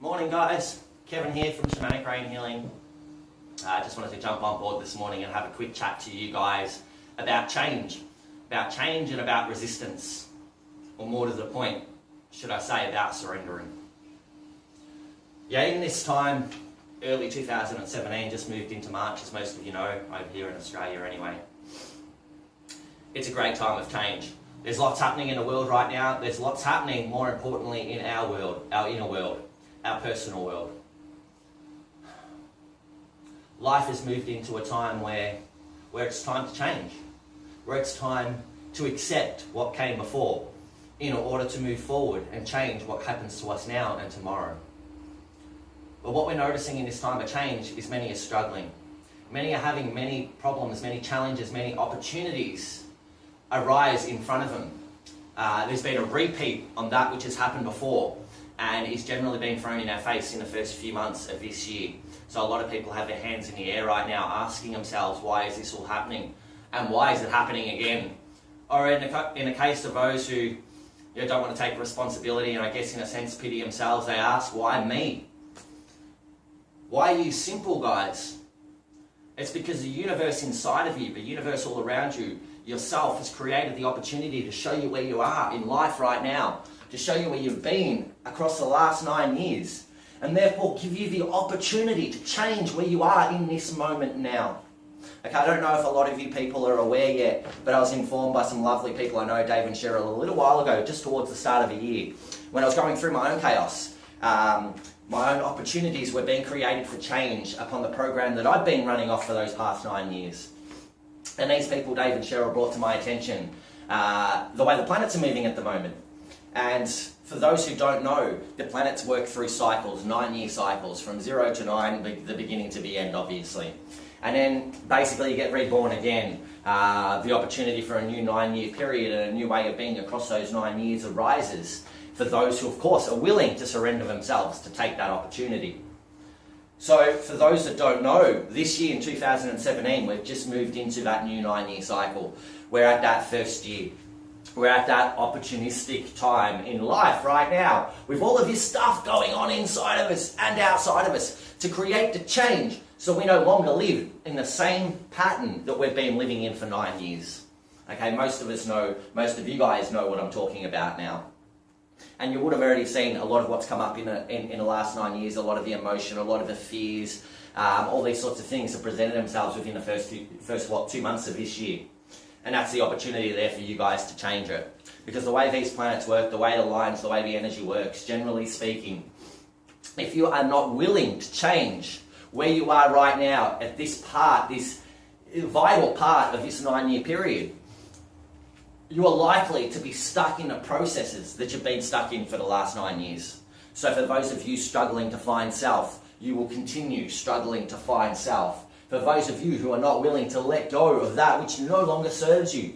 Morning guys, Kevin here from Shamanic Rain Healing. I just wanted to jump on board this morning and have a quick chat to you guys about change and about resistance, or more to the point, should I say, about surrendering. Yeah, in this time, early 2017, just moved into March, as most of you know, over here in Australia anyway. It's a great time of change. There's lots happening in the world right now. There's lots happening, more importantly, in our world, our inner world, our personal world. Life has moved into a time where it's time to change, where it's time to accept what came before in order to move forward and change what happens to us now and tomorrow. But what we're noticing in this time of change is many are struggling. Many are having many problems, many challenges, many opportunities arise in front of them. There's been a repeat on that which has happened before and is generally being thrown in our face in the first few months of this year. So a lot of people have their hands in the air right now asking themselves, why is this all happening? And why is it happening again? Or in the case of those who don't want to take responsibility and I guess in a sense pity themselves, they ask, why me? Why are you simple, guys? It's because the universe inside of you, the universe all around you, yourself has created the opportunity to show you where you are in life right now, to show you where you've been across the last 9 years, and therefore give you the opportunity to change where you are in this moment now. Okay, I don't know if a lot of you people are aware yet, but I was informed by some lovely people I know, Dave and Cheryl, a little while ago, just towards the start of the year, when I was going through my own chaos. My own opportunities were being created for change upon the program that I've been running off for those past 9 years. And these people, Dave and Cheryl, brought to my attention the way the planets are moving at the moment. And for those who don't know, the planets work through cycles, 9-year cycles, from 0 to 9, the beginning to the end, obviously. And then basically you get reborn again. The opportunity for a new 9-year period and a new way of being across those 9 years arises for those who, of course, are willing to surrender themselves to take that opportunity. So for those that don't know, this year in 2017, we've just moved into that new 9-year cycle. We're at that first year. We're at that opportunistic time in life right now, with all of this stuff going on inside of us and outside of us, to create the change so we no longer live in the same pattern that we've been living in for 9 years. Okay, most of us know, most of you guys know what I'm talking about now. And you would have already seen a lot of what's come up in the last 9 years, a lot of the emotion, a lot of the fears, all these sorts of things have presented themselves within the first 2 months of this year. And that's the opportunity there for you guys to change it. Because the way these planets work, the way it aligns, the way the energy works, generally speaking, if you are not willing to change where you are right now at this vital part of this 9-year period, you are likely to be stuck in the processes that you've been stuck in for the last 9 years. So for those of you struggling to find self, you will continue struggling to find self. For those of you who are not willing to let go of that which no longer serves you,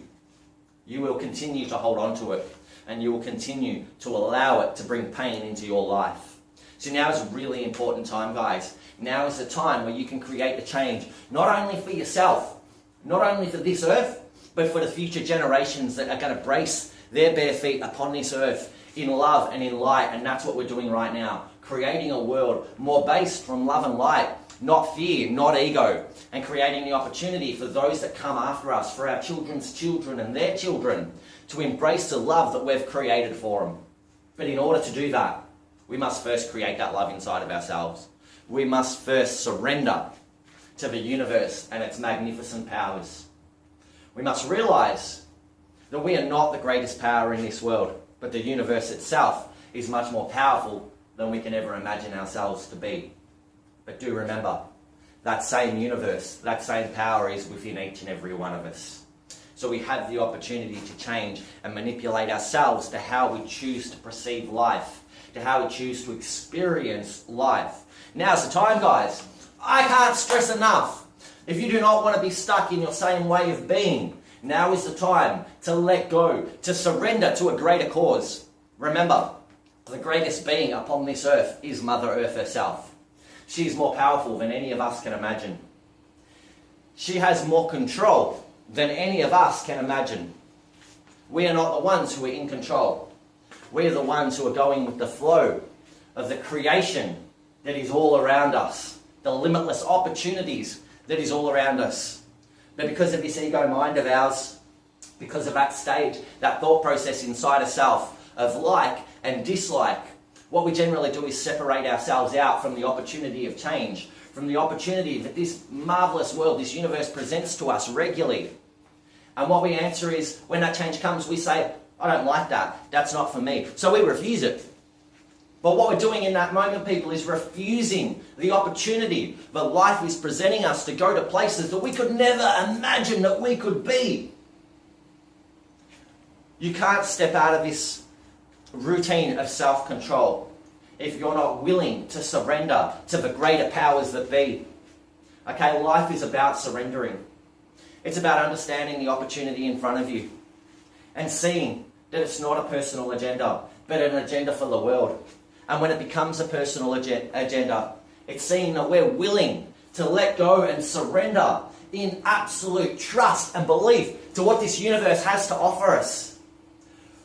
you will continue to hold on to it, and you will continue to allow it to bring pain into your life. So now is a really important time, guys. Now is the time where you can create the change, not only for yourself, not only for this earth, but for the future generations that are going to brace their bare feet upon this earth in love and in light. And that's what we're doing right now, creating a world more based from love and light, not fear, not ego, and creating the opportunity for those that come after us, for our children's children and their children, to embrace the love that we've created for them. But in order to do that, we must first create that love inside of ourselves. We must first surrender to the universe and its magnificent powers. We must realize that we are not the greatest power in this world, but the universe itself is much more powerful than we can ever imagine ourselves to be. But do remember, that same universe, that same power is within each and every one of us. So we have the opportunity to change and manipulate ourselves to how we choose to perceive life, to how we choose to experience life. Now's the time, guys. I can't stress enough. If you do not want to be stuck in your same way of being, now is the time to let go, to surrender to a greater cause. Remember, the greatest being upon this earth is Mother Earth herself. She is more powerful than any of us can imagine. She has more control than any of us can imagine. We are not the ones who are in control. We are the ones who are going with the flow of the creation that is all around us, the limitless opportunities that is all around us. But because of this ego mind of ours, because of that stage, that thought process inside a self of like and dislike, what we generally do is separate ourselves out from the opportunity of change, from the opportunity that this marvelous world, this universe presents to us regularly. And what we answer is, when that change comes, we say, I don't like that. That's not for me. So we refuse it. But what we're doing in that moment, people, is refusing the opportunity that life is presenting us to go to places that we could never imagine that we could be. You can't step out of this routine of self-control if you're not willing to surrender to the greater powers that be. Okay, life is about surrendering. It's about understanding the opportunity in front of you and seeing that it's not a personal agenda, but an agenda for the world. And when it becomes a personal agenda, it's seeing that we're willing to let go and surrender in absolute trust and belief to what this universe has to offer us.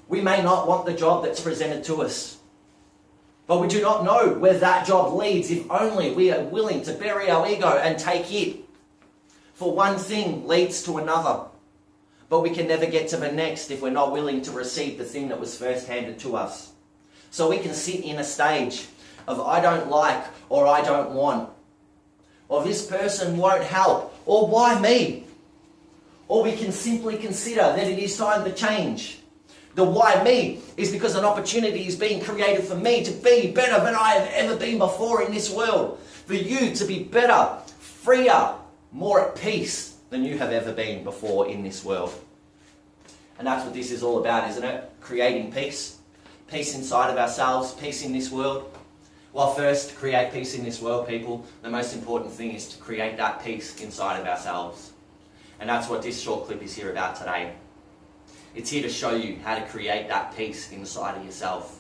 We may not want the job that's presented to us, but we do not know where that job leads if only we are willing to bury our ego and take it. For one thing leads to another, but we can never get to the next if we're not willing to receive the thing that was first handed to us. So we can sit in a stage of I don't like, or I don't want, or this person won't help, or why me? Or we can simply consider that it is time to change. The why me is because an opportunity is being created for me to be better than I have ever been before in this world. For you to be better, freer, more at peace than you have ever been before in this world. And that's what this is all about, isn't it? Creating peace. Peace inside of ourselves, peace in this world. Well, first, to create peace in this world, people, the most important thing is to create that peace inside of ourselves. And that's what this short clip is here about today. It's here to show you how to create that peace inside of yourself.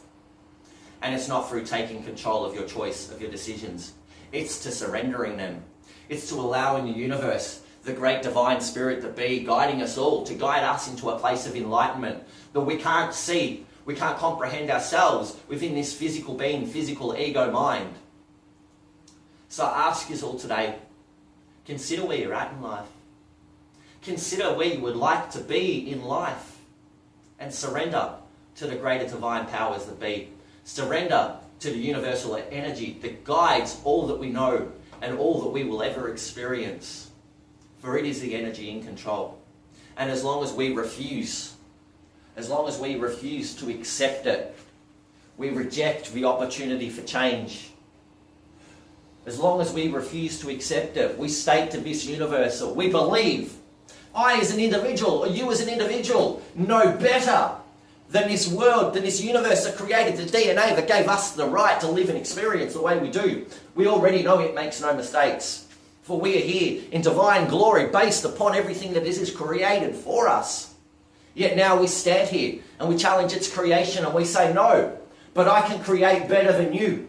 And it's not through taking control of your choice, of your decisions. It's to surrendering them. It's to allowing the universe, the great divine spirit that be, guiding us all, to guide us into a place of enlightenment that we can't see. We can't comprehend ourselves within this physical being, physical ego mind. So I ask you all today, consider where you're at in life. Consider where you would like to be in life. And surrender to the greater divine powers that be. Surrender to the universal energy that guides all that we know and all that we will ever experience. For it is the energy in control. And as long as we refuse to accept it, we reject the opportunity for change. As long as we refuse to accept it, we state to this universe that we believe I as an individual, or you as an individual, know better than this world, than this universe that created the DNA that gave us the right to live and experience the way we do. We already know it makes no mistakes. For we are here in divine glory based upon everything that is created for us. Yet now we stand here and we challenge its creation and we say, no, but I can create better than you.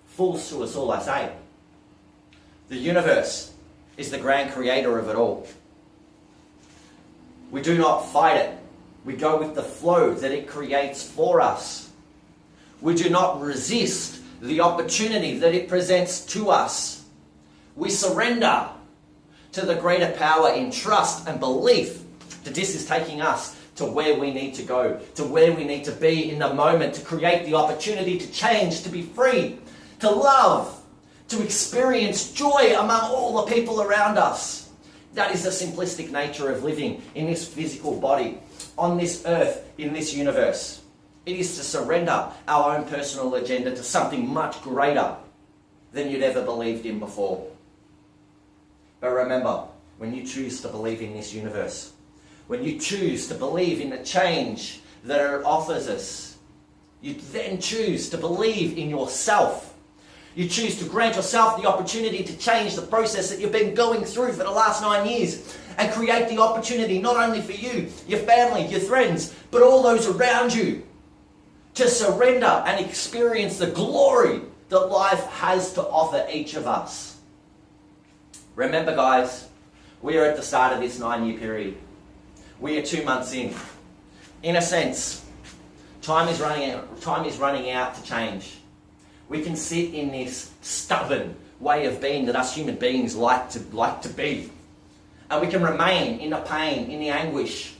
Fools to us all, I say. The universe is the grand creator of it all. We do not fight it. We go with the flow that it creates for us. We do not resist the opportunity that it presents to us. We surrender to the greater power in trust and belief that this is taking us to where we need to go, to where we need to be in the moment, to create the opportunity to change, to be free, to love, to experience joy among all the people around us. That is the simplistic nature of living in this physical body, on this earth, in this universe. It is to surrender our own personal agenda to something much greater than you'd ever believed in before. But remember, when you choose to believe in this universe, when you choose to believe in the change that it offers us, you then choose to believe in yourself. You choose to grant yourself the opportunity to change the process that you've been going through for the last 9 years and create the opportunity not only for you, your family, your friends, but all those around you to surrender and experience the glory that life has to offer each of us. Remember, guys, we are at the start of this 9-year period. We are 2 months in. In a sense, Time is running out. Time is running out to change. We can sit in this stubborn way of being that us human beings like to be. And we can remain in the pain, in the anguish,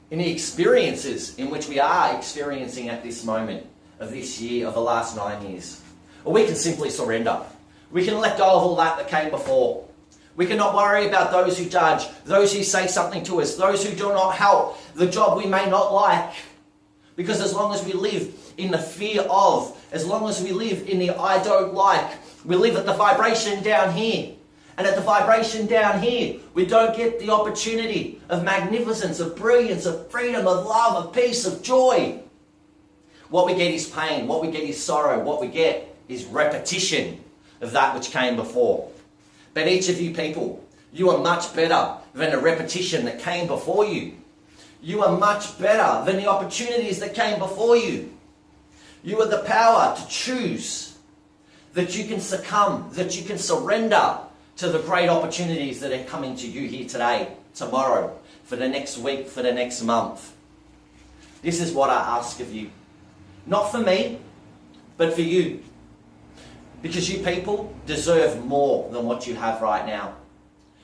in the experiences in which we are experiencing at this moment of this year, of the last 9 years. Or we can simply surrender. We can let go of all that came before. We cannot worry about those who judge, those who say something to us, those who do not help, the job we may not like. Because as long as we live in the fear of, as long as we live in the I don't like, we live at the vibration down here. And at the vibration down here, we don't get the opportunity of magnificence, of brilliance, of freedom, of love, of peace, of joy. What we get is pain. What we get is sorrow. What we get is repetition of that which came before. But each of you people, you are much better than the repetition that came before you. You are much better than the opportunities that came before you. You have the power to choose, that you can succumb, that you can surrender to the great opportunities that are coming to you here today, tomorrow, for the next week, for the next month. This is what I ask of you. Not for me, but for you. Because you people deserve more than what you have right now.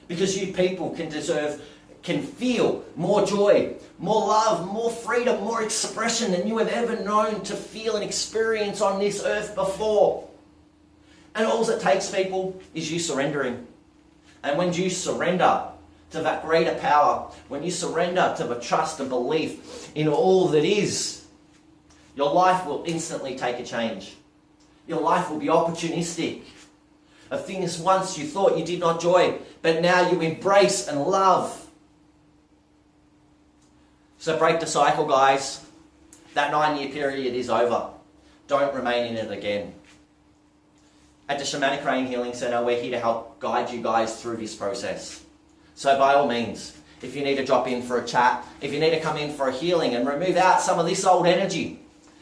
Because you people can feel more joy, more love, more freedom, more expression than you have ever known to feel and experience on this earth before. And all it takes, people, is you surrendering. And when you surrender to that greater power, when you surrender to the trust and belief in all that is, your life will instantly take a change. Your life will be opportunistic. Of things once you thought you did not enjoy, but now you embrace and love. So break the cycle, guys. That 9-year period is over. Don't remain in it again. At the Shamanic Rain Healing Centre, we're here to help guide you guys through this process. So by all means, if you need to drop in for a chat, if you need to come in for a healing and remove out some of this old energy,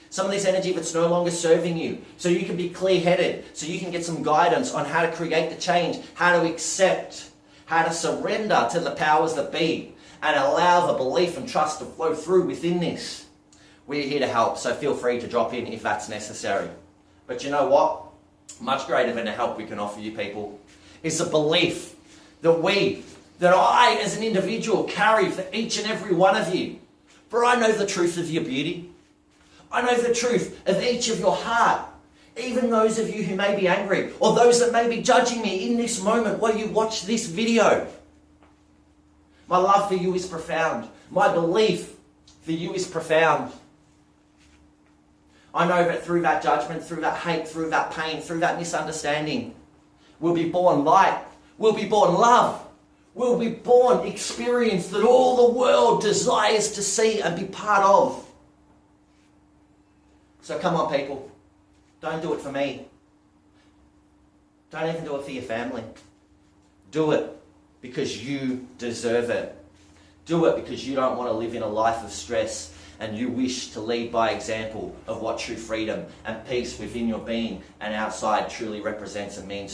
some of this energy that's no longer serving you, so you can be clear-headed, so you can get some guidance on how to create the change, how to accept, how to surrender to the powers that be, and allow the belief and trust to flow through within this. We're here to help, so feel free to drop in if that's necessary. But you know what? Much greater than the help we can offer you people is the belief that I as an individual carry for each and every one of you. For I know the truth of your beauty. I know the truth of each of your heart. Even those of you who may be angry, or those that may be judging me in this moment while you watch this video. My love for you is profound. My belief for you is profound. I know that through that judgment, through that hate, through that pain, through that misunderstanding, we'll be born light, we'll be born love, we'll be born experience that all the world desires to see and be part of. So come on, people. Don't do it for me. Don't even do it for your family. Do it because you deserve it. Do it because you don't want to live in a life of stress, and you wish to lead by example of what true freedom and peace within your being and outside truly represents and means to you.